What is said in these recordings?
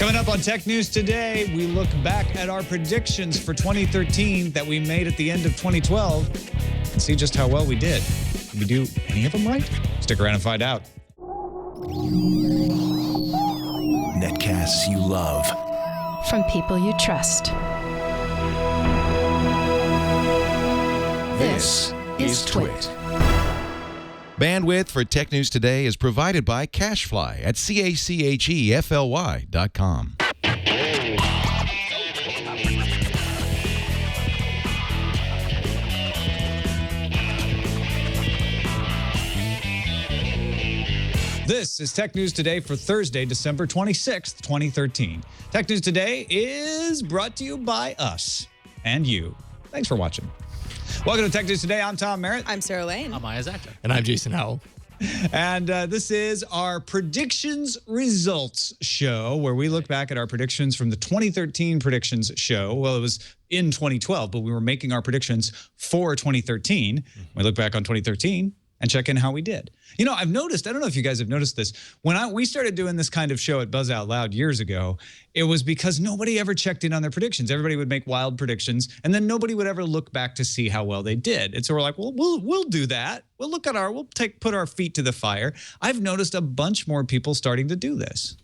Coming up on Tech News Today, we look back at our predictions for 2013 that we made at the end of 2012 and see just how well we did. Did we do any of them right? Stick around and find out. Netcasts you love. From people you trust. This is Twit. Bandwidth for Tech News Today is provided by CacheFly at CACHEFLY.com. This is Tech News Today for Thursday, December 26th, 2013. Tech News Today is brought to you by us and you. Thanks for watching. Welcome to Tech News Today. I'm Tom Merritt. I'm Sarah Lane. I'm Aya Zactor. And I'm Jason Howell. And this is our predictions results show where we look back at our predictions from the 2013 predictions show. Well, it was in 2012, but we were making our predictions for 2013. We look back on 2013 and check in how we did. You know, I've noticed, I don't know if you guys have noticed this, when we started doing this kind of show at Buzz Out Loud years ago, it was because nobody ever checked in on their predictions. Everybody would make wild predictions, and then nobody would ever look back to see how well they did. And so we're like, well, we'll do that. We'll look at put our feet to the fire. I've noticed a bunch more people starting to do this.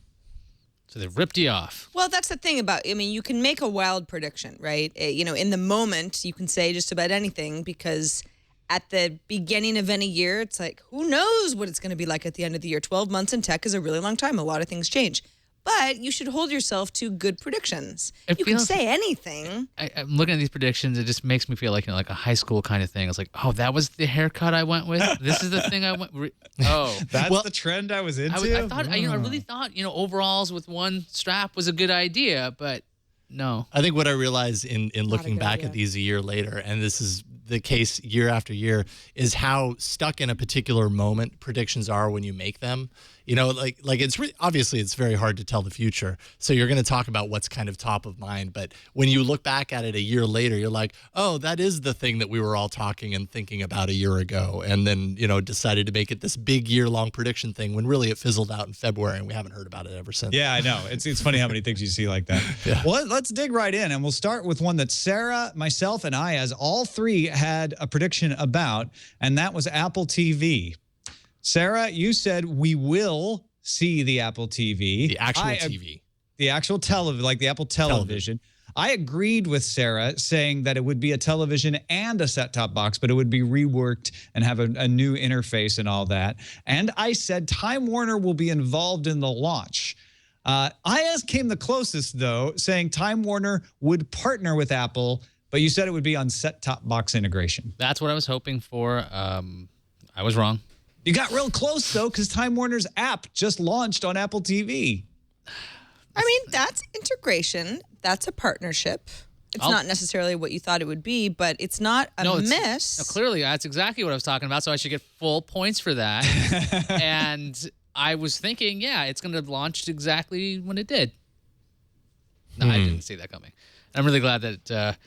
So they've ripped you off. Well, that's the thing about, I mean, you can make a wild prediction, right? You know, in the moment, you can say just about anything because at the beginning of any year, it's like, who knows what it's going to be like at the end of the year? 12 months in tech is a really long time. A lot of things change. But you should hold yourself to good predictions. You can say anything. I'm looking at these predictions. It just makes me feel like, like a high school kind of thing. It's like, oh, that was the haircut I went with. This is the thing I went. That's the trend I was into. I thought, I really thought, overalls with one strap was a good idea, but no. I think what I realized in looking back at these a year later, and this is the case year after year, is how stuck in a particular moment predictions are when you make them. Like it's obviously it's very hard to tell the future. So you're going to talk about what's kind of top of mind. But when you look back at it a year later, you're like, oh, that is the thing that we were all talking and thinking about a year ago. And then, decided to make it this big year-long prediction thing when really it fizzled out in February and we haven't heard about it ever since. Yeah, I know. It's funny how many things you see like that. Yeah. Well, let's dig right in. And we'll start with one that Sarah, myself, and I, as all three, had a prediction about. And that was Apple TV. Sarah, you said we will see the Apple TV. The actual TV. The actual television, like the Apple television. I agreed with Sarah saying that it would be a television and a set-top box, but it would be reworked and have a new interface and all that. And I said Time Warner will be involved in the launch. Aya came the closest, though, saying Time Warner would partner with Apple, but you said it would be on set-top box integration. That's what I was hoping for. I was wrong. You got real close, though, because Time Warner's app just launched on Apple TV. I mean, that's integration. That's a partnership. It's not necessarily what you thought it would be, but it's not a miss. No, clearly, that's exactly what I was talking about, so I should get full points for that. And I was thinking, yeah, it's going to launch exactly when it did. No, I didn't see that coming. I'm really glad that...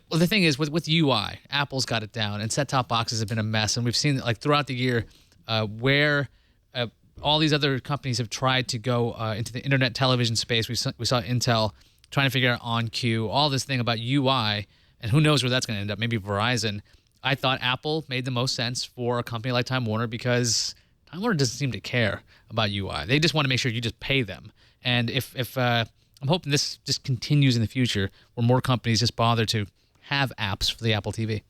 well, the thing is, with UI, Apple's got it down, and set-top boxes have been a mess. And we've seen, throughout the year, where all these other companies have tried to go into the internet television space. We saw Intel trying to figure out OnQ, all this thing about UI, and who knows where that's going to end up, maybe Verizon. I thought Apple made the most sense for a company like Time Warner because Time Warner doesn't seem to care about UI. They just want to make sure you just pay them. And if I'm hoping this just continues in the future where more companies just bother to have apps for the Apple TV.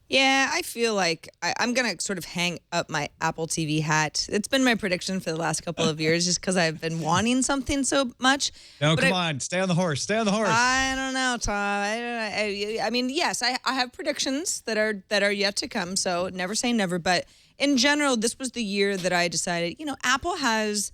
Yeah, I feel like I'm going to sort of hang up my Apple TV hat. It's been my prediction for the last couple of years just because I've been wanting something so much. No, come on. Stay on the horse. Stay on the horse. I don't know, Tom. I mean, yes, I have predictions that are yet to come, so never say never. But in general, this was the year that I decided, Apple has,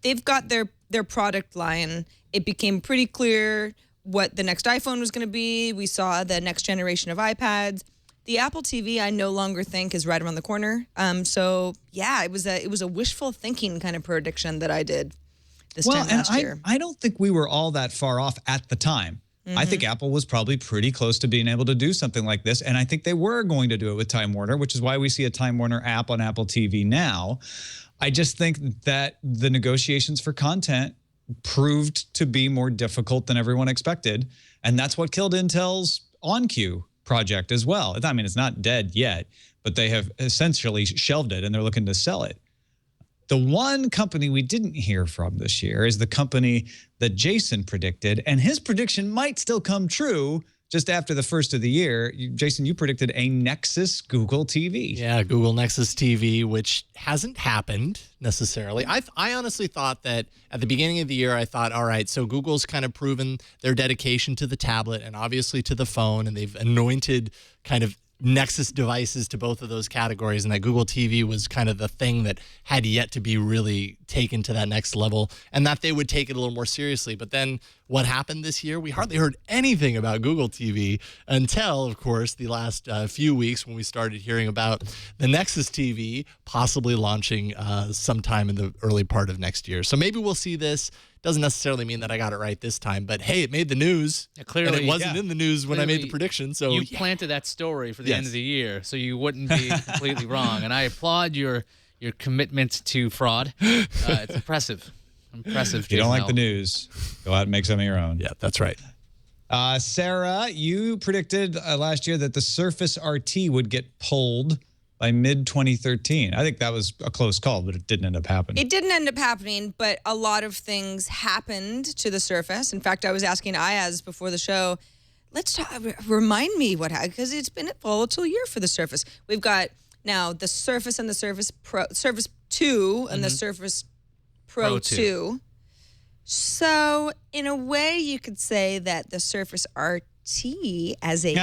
they've got their product line. It became pretty clear what the next iPhone was going to be. We saw the next generation of iPads. The Apple TV, I no longer think is right around the corner. So yeah, it was a wishful thinking kind of prediction that I did this time last year. I don't think we were all that far off at the time. I think Apple was probably pretty close to being able to do something like this, and I think they were going to do it with Time Warner, which is why we see a Time Warner app on Apple TV now. I just think that the negotiations for content proved to be more difficult than everyone expected. And that's what killed Intel's OnQ project as well. I mean, it's not dead yet, but they have essentially shelved it and they're looking to sell it. The one company we didn't hear from this year is the company that Jason predicted, and his prediction might still come true just after the first of the year. Jason, you predicted a Nexus Google TV. Yeah, Google Nexus TV, which hasn't happened necessarily. I honestly thought that at the beginning of the year, I thought, all right, so Google's kind of proven their dedication to the tablet and obviously to the phone, and they've anointed kind of Nexus devices to both of those categories, and that Google TV was kind of the thing that had yet to be really taken to that next level, and that they would take it a little more seriously. But then what happened this year? We hardly heard anything about Google TV until, of course, the last few weeks when we started hearing about the Nexus TV possibly launching sometime in the early part of next year. So maybe we'll see this. Doesn't necessarily mean that I got it right this time, but hey, it made the news. Yeah, clearly, and it wasn't in the news when I made the prediction. So you planted that story for the end of the year, so you wouldn't be completely wrong. And I applaud your commitment to fraud. It's impressive. If you don't like the news, go out and make some of your own. Yeah, that's right. Sarah, you predicted last year that the Surface RT would get pulled by mid-2013. I think that was a close call, but it didn't end up happening. It didn't end up happening, but a lot of things happened to the Surface. In fact, I was asking Ayaz before the show, remind me what happened, because it's been a volatile year for the Surface. We've got now the Surface and the Surface Pro, Surface 2 and the Surface Pro 2. So in a way, you could say that the Surface RT as a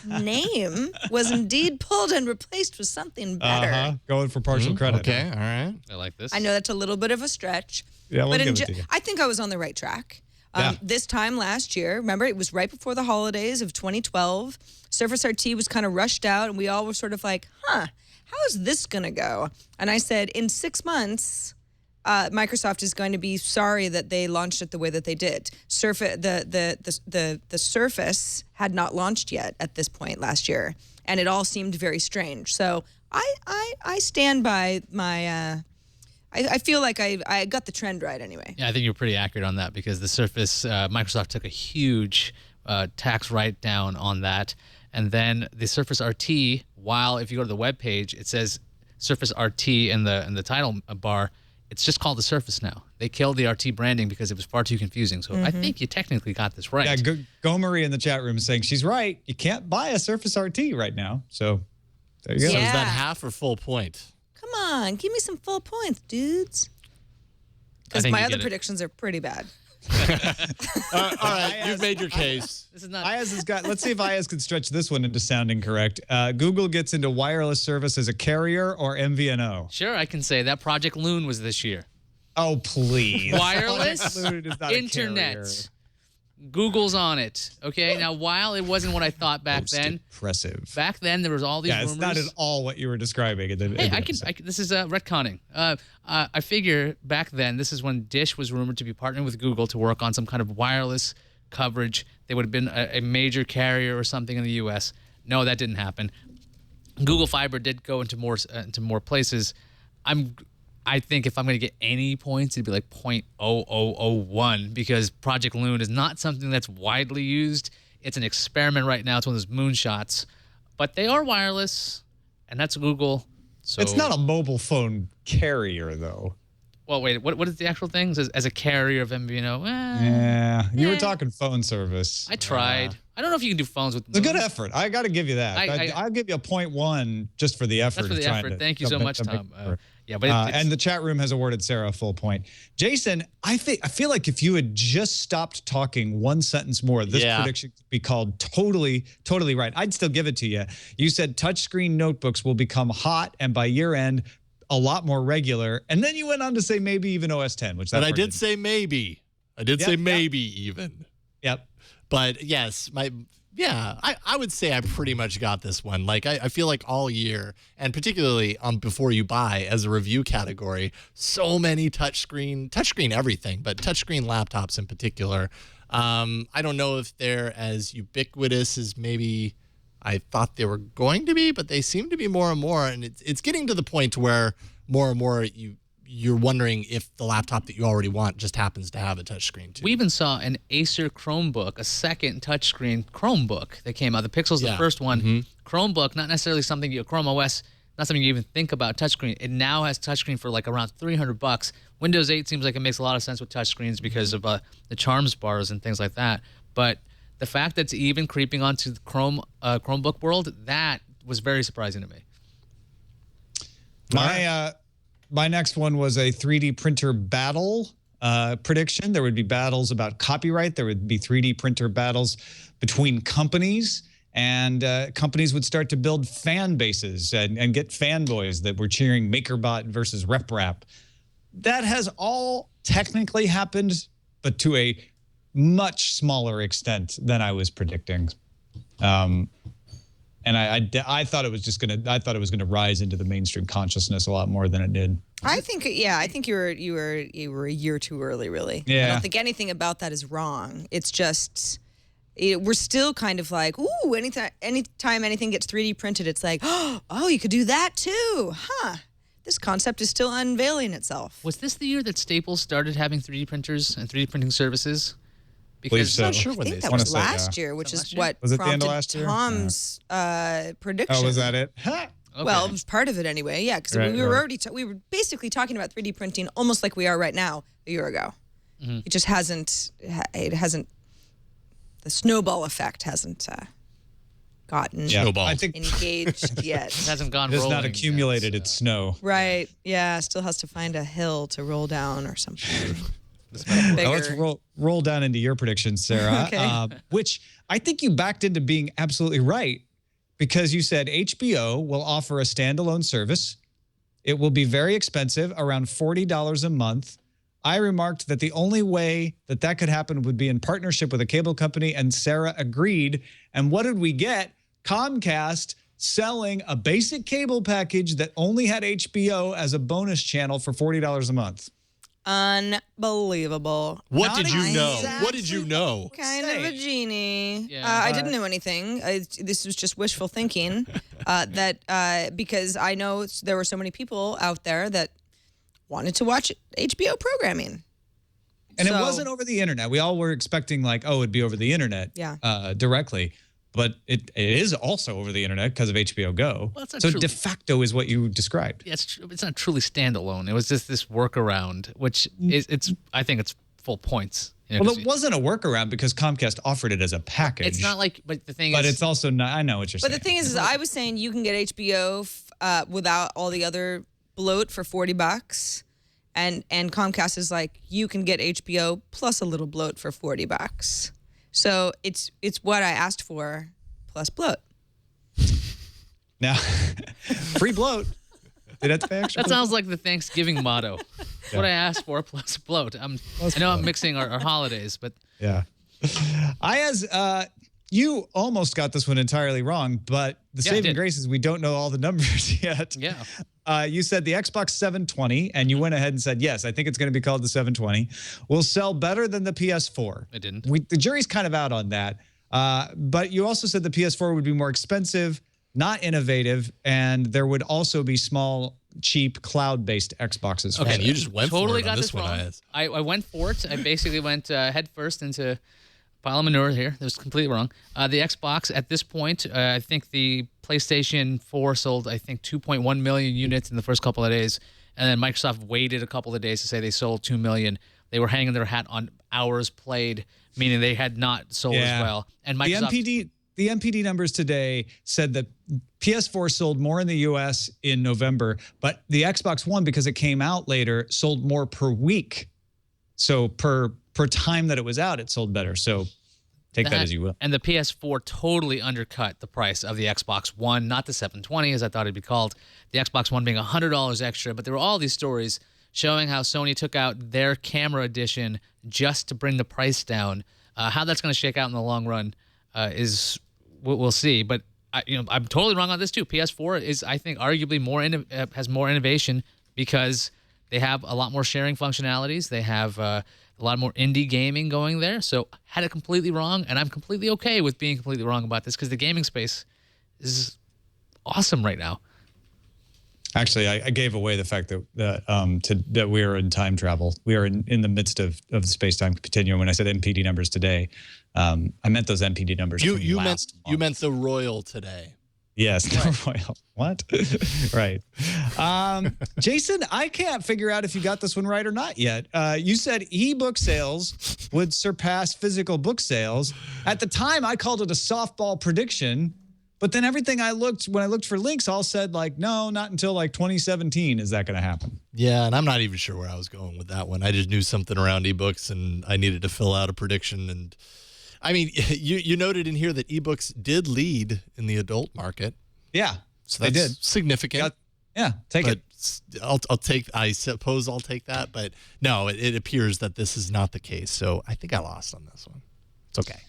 name was indeed pulled and replaced with something better. Going for partial credit. Okay, all right. I like this. I know that's a little bit of a stretch. Yeah, we'll but give it to you. I think I was on the right track. Yeah. This time last year, remember, it was right before the holidays of 2012. Surface RT was kind of rushed out, and we all were sort of like, how is this going to go? And I said, in 6 months, Microsoft is going to be sorry that they launched it the way that they did. The Surface had not launched yet at this point last year, and it all seemed very strange. So I stand by my. I feel like I got the trend right anyway. Yeah, I think you're pretty accurate on that, because the Surface, Microsoft took a huge tax write-down on that. And then the Surface RT, while if you go to the web page, it says Surface RT in the title bar, it's just called the Surface now. They killed the RT branding because it was far too confusing. So I think you technically got this right. Yeah, Gomery in the chat room is saying she's right. You can't buy a Surface RT right now. So there you go. So Yeah. is that half or full point? Come on, give me some full points, dudes. Because think my you other get it. predictions are pretty bad. All right, you've made your case. This is not. Ayaz has got, let's see if Ayaz can stretch this one into sounding correct. Google gets into wireless service as a carrier or MVNO. Sure, I can say that Project Loon was this year. Oh, please. Wireless Loon is not a internet. carrier. Google's on it. Okay, now while it wasn't what I thought back Most then, impressive. there was all these Yeah, it's rumors. not at all what you were describing. Hey, this is retconning. I figure back then, this is when Dish was rumored to be partnering with Google to work on some kind of wireless coverage. They would have been a major carrier or something in the U.S. No, that didn't happen. Google Fiber did go into more places. I think if I'm going to get any points, it'd be like 0.0001, because Project Loon is not something that's widely used. It's an experiment right now. It's one of those moonshots. But they are wireless, and that's Google. So It's not a mobile phone carrier, though. Well, wait. What is the actual thing? As a carrier of MVNO? Yeah, you were talking phone service. I tried. I don't know if you can do phones with. It's a good effort. I got to give you that. I'll give you a 0.1 just for the effort. That's for of the trying effort. to Thank you so make- much, to make Tom. it work. Yeah, but And the chat room has awarded Sarah a full point. Jason, I feel like if you had just stopped talking one sentence more, this prediction could be called totally right. I'd still give it to you. You said touchscreen notebooks will become hot, and by year end, a lot more regular. And then you went on to say maybe even OS 10, which But I did say maybe. I did say maybe even. Yep. But yes, I would say I pretty much got this one. Like I feel like all year, and particularly before you buy as a review category, so many touchscreen everything, but touchscreen laptops in particular. I don't know if they're as ubiquitous as maybe I thought they were going to be, but they seem to be more and more. And it's getting to the point where more and more you're wondering if the laptop that you already want just happens to have a touchscreen too. We even saw an Acer Chromebook, a second touchscreen Chromebook that came out. The Pixel's the first one. Chromebook, not necessarily something Chrome OS, not something you even think about touchscreen. It now has touchscreen for like around $300. Windows 8 seems like it makes a lot of sense with touchscreens because of the Charms bars and things like that. But the fact that it's even creeping onto the Chromebook world, that was very surprising to me. My next one was a 3D printer battle prediction. There would be battles about copyright. There would be 3D printer battles between companies, and companies would start to build fan bases and get fanboys that were cheering MakerBot versus RepRap. That has all technically happened, but to a much smaller extent than I was predicting. And I thought it was just gonna rise into the mainstream consciousness a lot more than it did. I think you were a year too early, really. Yeah. I don't think anything about that is wrong. It's just we're still kind of like, ooh, anytime anything gets 3D printed, it's like, oh, you could do that too, huh? This concept is still unveiling itself. Was this the year that Staples started having 3D printers and 3D printing services? Believe so. I'm not sure I when think they that was say, last yeah. year, which is last year? what Was it the end prompted of last year? Tom's prediction. Oh, was that it? Ha! Okay. Well, it was part of it anyway. Yeah, because Right, we were right. already we were basically talking about 3D printing almost like we are right now a year ago. It just hasn't. It hasn't. The snowball effect hasn't gotten Yeah. Snowballed. I think engaged yet. it hasn't gone it has rolling not yet, accumulated so- its snow. Right. Yeah. Still has to find a hill to roll down or something. Now let's roll down into your predictions, Sarah. Okay. Which I think you backed into being absolutely right, because you said HBO will offer a standalone service. It will be very expensive, around $40 a month. I remarked that the only way that could happen would be in partnership with a cable company, and Sarah agreed. And what did we get? Comcast selling a basic cable package that only had HBO as a bonus channel for $40 a month. Unbelievable. What Not did you know? exactly What did you know? Kind of a genie. Yeah, I didn't know anything. This was just wishful thinking. Because I know there were so many people out there that wanted to watch HBO programming. And it So- wasn't over the internet. We all were expecting like, oh, it'd be over the internet directly. But it is also over the internet because of HBO Go. Well, it's not so true. de facto is what you described. Yeah, it's not truly standalone. It was just this workaround, which is I think it's full points. You know, Well, 'cause it wasn't a workaround because Comcast offered it as a package. it's not like, but the thing But is, it's also not. I know what you're But saying. the thing is I was saying you can get HBO without all the other bloat for $40. And Comcast is like, you can get HBO plus a little bloat for $40. So it's what I asked for plus bloat. Now, free bloat. Did that pay extra? that sounds like the Thanksgiving motto. What I asked for plus bloat. I know I'm mixing our holidays, but Yeah. You almost got this one entirely wrong, but the Yeah, I saving did. grace is we don't know all the numbers yet. yeah. You said the Xbox 720, and you went ahead and said, yes, I think it's going to be called the 720, will sell better than the PS4. It didn't. The jury's kind of out on that. But you also said the PS4 would be more expensive, not innovative, and there would also be small, cheap, cloud-based Xboxes. for Okay, Man, sale. you just went Totally for it on got this this one. wrong. I went for it. I basically went head first into a pile of manure here. That was completely wrong. The Xbox at this point, I think the PlayStation 4 sold, I think, 2.1 million units in the first couple of days. And then Microsoft waited a couple of days to say they sold 2 million. They were hanging their hat on hours played, meaning they had not sold as well. And Microsoft, The NPD numbers today said that PS4 sold more in the US in November, but the Xbox One, because it came out later, sold more per week. So per time that it was out, it sold better. So take that as you will. And the PS4 totally undercut the price of the Xbox One, not the 720 as I thought it'd be called. The Xbox One being $100 extra, but there were all these stories showing how Sony took out their camera edition just to bring the price down. How that's going to shake out in the long run is we'll see. But I'm totally wrong on this too. PS4 is, I think, arguably has more innovation because they have a lot more sharing functionalities. They have a lot more indie gaming going there. So had it completely wrong, and I'm completely okay with being completely wrong about this because the gaming space is awesome right now. Actually, I gave away the fact that we are in time travel. We are in the midst of the space-time continuum. When I said MPD numbers today, I meant those MPD numbers. You from meant last you month. meant the royal today. Yes, the royal. What? Right. Jason, I can't figure out if you got this one right or not yet. You said ebook sales would surpass physical book sales. At the time, I called it a softball prediction, but then everything when I looked for links, all said like, no, not until like 2017 is that going to happen. Yeah, and I'm not even sure where I was going with that one. I just knew something around ebooks, and I needed to fill out a prediction. And I mean, you noted in here that ebooks did lead in the adult market. Yeah, So they that's did. significant. Yeah, take but it. I'll take. I suppose I'll take that. But no, it appears that this is not the case. So I think I lost on this one. It's okay.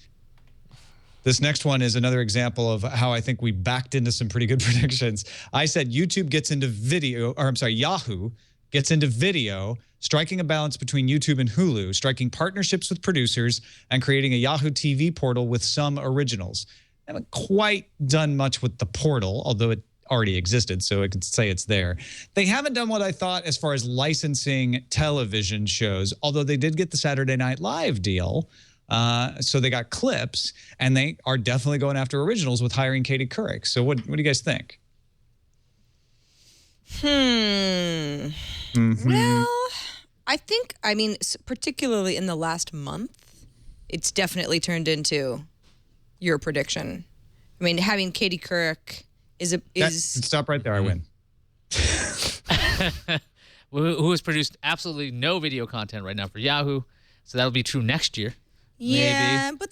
This next one is another example of how I think we backed into some pretty good predictions. I said YouTube gets into video, or I'm sorry, Yahoo gets into video, striking a balance between YouTube and Hulu, striking partnerships with producers, and creating a Yahoo TV portal with some originals. I haven't quite done much with the portal, although it already existed, so I could say it's there. They haven't done what I thought as far as licensing television shows, although they did get the Saturday Night Live deal. So they got clips, and they are definitely going after originals with hiring Katie Couric. So what do you guys think? Well, I mean, particularly in the last month, it's definitely turned into your prediction. I mean, having Katie Couric Stop right there. I win. Who has produced absolutely no video content right now for Yahoo. So that'll be true next year. Yeah, maybe. but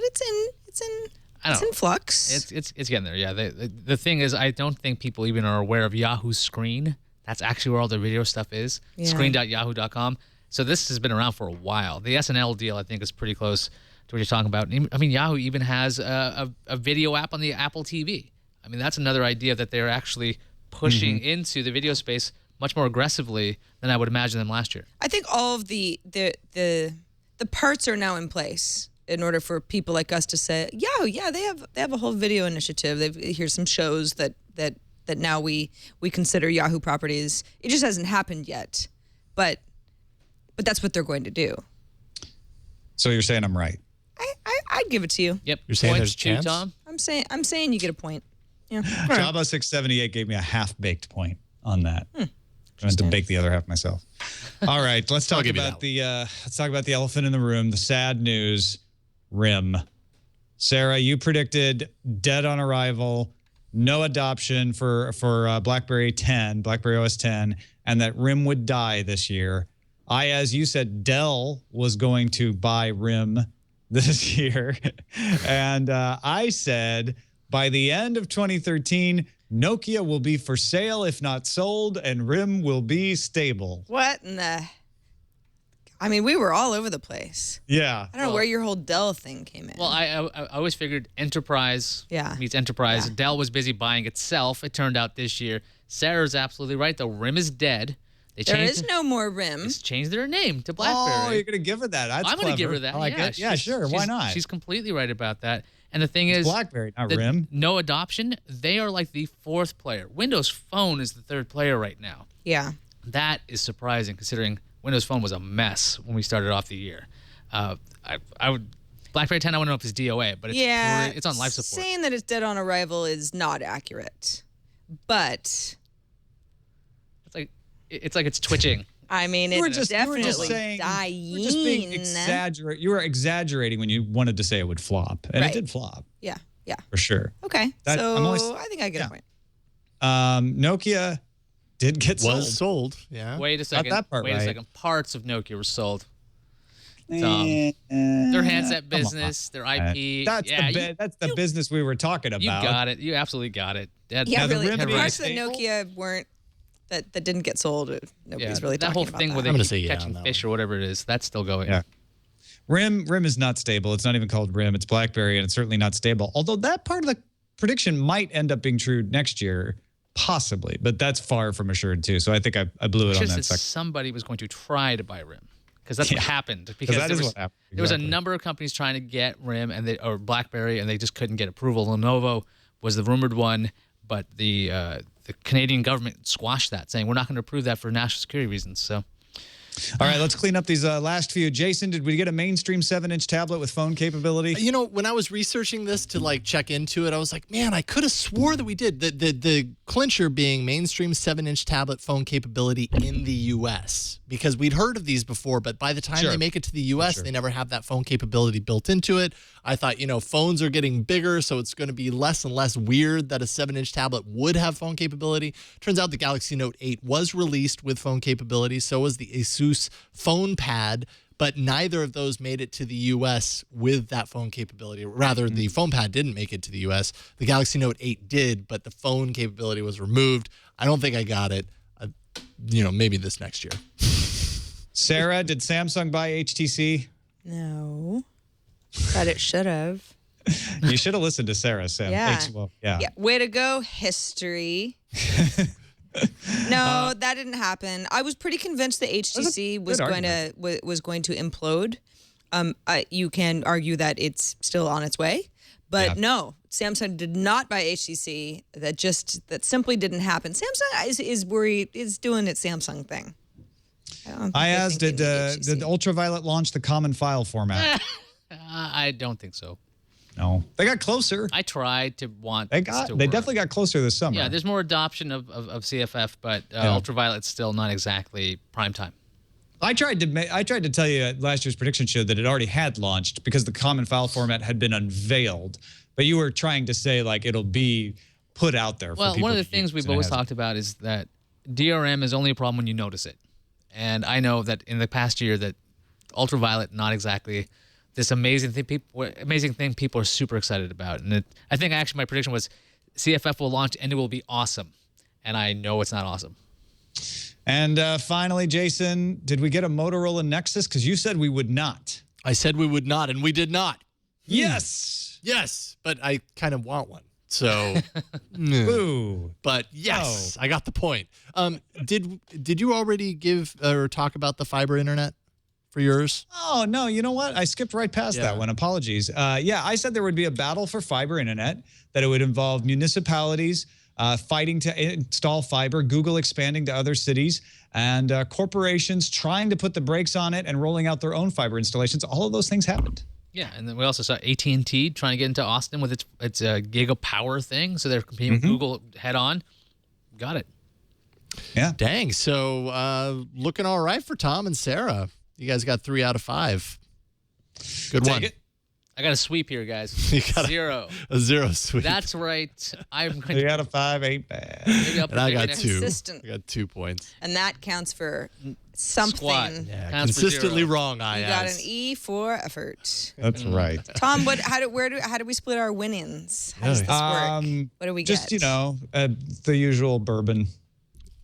it's in flux. It's getting there. Yeah. The thing is, I don't think people even are aware of Yahoo Screen. That's actually where all the video stuff is. Yeah. Screen.yahoo.com. So this has been around for a while. The SNL deal, I think, is pretty close to what you're talking about. I mean, Yahoo even has a video app on the Apple TV. I mean, that's another idea that they're actually pushing into the video space much more aggressively than I would imagine them last year. I think all of the parts are now in place in order for people like us to say, yeah, they have a whole video initiative. Here's some shows that now we consider Yahoo properties. It just hasn't happened yet, but that's what they're going to do. So you're saying I'm right? I'd give it to you. Yep. You're saying Points there's a chance? to Tom? I'm saying you get a point. Yeah. Jabba 678 gave me a half-baked point on that. I had to bake the other half myself. All right, let's talk give you about the elephant in the room, the sad news, RIM. Sarah, you predicted dead on arrival, no adoption for BlackBerry 10, BlackBerry OS 10, and that RIM would die this year. As you said, Dell was going to buy RIM this year. And I said by the end of 2013, Nokia will be for sale, if not sold, and RIM will be stable. What in the? I mean, we were all over the place. Yeah. I don't know where your whole Dell thing came in. Well, I always figured enterprise meets enterprise. Yeah. Dell was busy buying itself. It turned out this year. Sarah's absolutely right, though. RIM is dead. There is no more RIM. They changed their name to BlackBerry. Oh, you're going to give her that. That's I'm going to give her that. I like yeah, it. Yeah, sure. Why not? She's completely right about that. And the thing It's is, BlackBerry, not the RIM. no adoption, they are like the fourth player. Windows Phone is the third player right now. Yeah. That is surprising considering Windows Phone was a mess when we started off the year. I would BlackBerry 10, I wouldn't know if it's DOA, but it's on life support. Saying that it's dead on arrival is not accurate. But it's like it's twitching. I mean, You were it's just definitely saying, dying. you were just being you were exaggerating when you wanted to say it would flop, and Right. it did flop Yeah. for sure. Okay. That- so I'm always- I think I get a point. Nokia did get Was sold. Yeah. Wait a second. that part Wait right. a second. Parts of Nokia were sold. Eh, Their handset come on. business, their IP. That's that's the business we were talking about. You got it. You absolutely got it. Yeah, Now, the really. RIM The being parts that stable? Nokia weren't that didn't get sold. Nobody's really that talking whole about thing that. with I'm gonna it say yeah catching on that fish or whatever it is, that's still going. Yeah. RIM is not stable. It's not even called RIM. It's BlackBerry, and it's certainly not stable. Although that part of the prediction might end up being true next year, possibly. But that's far from assured too. So I think I blew it on Just that that second. somebody was going to try to buy RIM. Because that's what happened. Because that there is was, what happened. there was a Exactly. number of companies trying to get RIM or BlackBerry, and they just couldn't get approval. Lenovo was the rumored one, but the the Canadian government squashed that, saying we're not going to approve that for national security reasons. So. All right, let's clean up these last few. Jason, did we get a mainstream 7-inch tablet with phone capability? You know, when I was researching this to like check into it, I was like, man, I could have swore that we did. The clincher being mainstream 7-inch tablet phone capability in the U.S. because we'd heard of these before, but by the time they make it to the U.S., they never have that phone capability built into it. I thought, you know, phones are getting bigger, so it's going to be less and less weird that a 7-inch tablet would have phone capability. Turns out the Galaxy Note 8 was released with phone capability. So was the Asus Phone Pad, but neither of those made it to the U.S. with that phone capability. Rather, the Phone Pad didn't make it to the U.S. The Galaxy Note 8 did, but the phone capability was removed. I don't think I got it. You know, maybe this next year. Sarah, did Samsung buy HTC? No. But it should have. You should have listened to Sarah, Sam. Yeah. Yeah. Way to go, history. No, that didn't happen. I was pretty convinced that HTC was going to implode. You can argue that it's still on its way, but no, Samsung did not buy HTC. That simply didn't happen. Samsung is doing its Samsung thing. I asked, did Ultraviolet launch the common file format? I don't think so. No, they got closer. I tried to want. They definitely got closer this summer. Yeah, there's more adoption of CFF, but Ultraviolet's still not exactly prime time. I tried to tell you at last year's prediction show that it already had launched because the common file format had been unveiled, but you were trying to say like it'll be put out there. Well, for people one of the to things use, we've always talked about is that DRM is only a problem when you notice it, and I know that in the past year that Ultraviolet not exactly this amazing thing people are super excited about. And I think actually my prediction was CFF will launch and it will be awesome. And I know it's not awesome. And finally, Jason, did we get a Motorola Nexus? Because you said we would not. I said we would not, and we did not. Yes. Yes, but I kind of want one. So, Boo. But yes, I got the point. Did you already give or talk about the fiber internet for yours? Oh, no. You know what? I skipped right past that one. Apologies. I said there would be a battle for fiber internet, that it would involve municipalities fighting to install fiber, Google expanding to other cities, and corporations trying to put the brakes on it and rolling out their own fiber installations. All of those things happened. Yeah, and then we also saw AT&T trying to get into Austin with its Gigapower thing, so they're competing with Google head on. Got it. Yeah. Dang. So looking all right for Tom and Sarah. You guys got 3 out of 5. Good one. I got a sweep here, guys. You got 0. A 0 sweep. That's right. I'm going 3 out of 5 ain't bad. Maybe and I got 2. Consistent. I got 2 points. And that counts for something. Squat. Yeah, Counts for consistently 0. wrong. You got an E for effort. That's right. Tom, how do we split our win-ins? How does this work? What do we Just, get? the usual bourbon.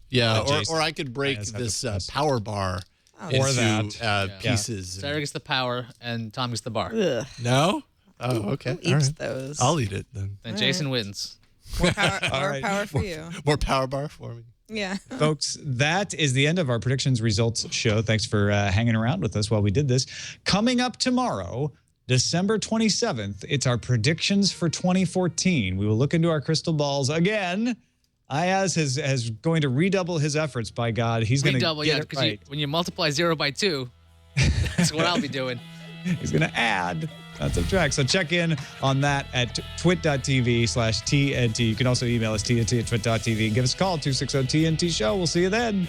Yeah, Jason. or I could break this power bar Or into pieces. Sarah gets the power, and Tom gets the bar. Ugh. No? Oh, okay. Who All eats right. those? I'll eat it then. And Jason wins. More power for you. More power bar for me. Yeah. Folks, that is the end of our predictions results show. Thanks for hanging around with us while we did this. Coming up tomorrow, December 27th, it's our predictions for 2014. We will look into our crystal balls again. Ayaz is going to redouble his efforts, by God. He's going to get it right. When you multiply 0 by 2, that's what I'll be doing. He's going to add, not subtract. So check in on that at twit.tv/TNT. You can also email us TNT@twit.tv and give us a call, 260-TNT show. We'll see you then.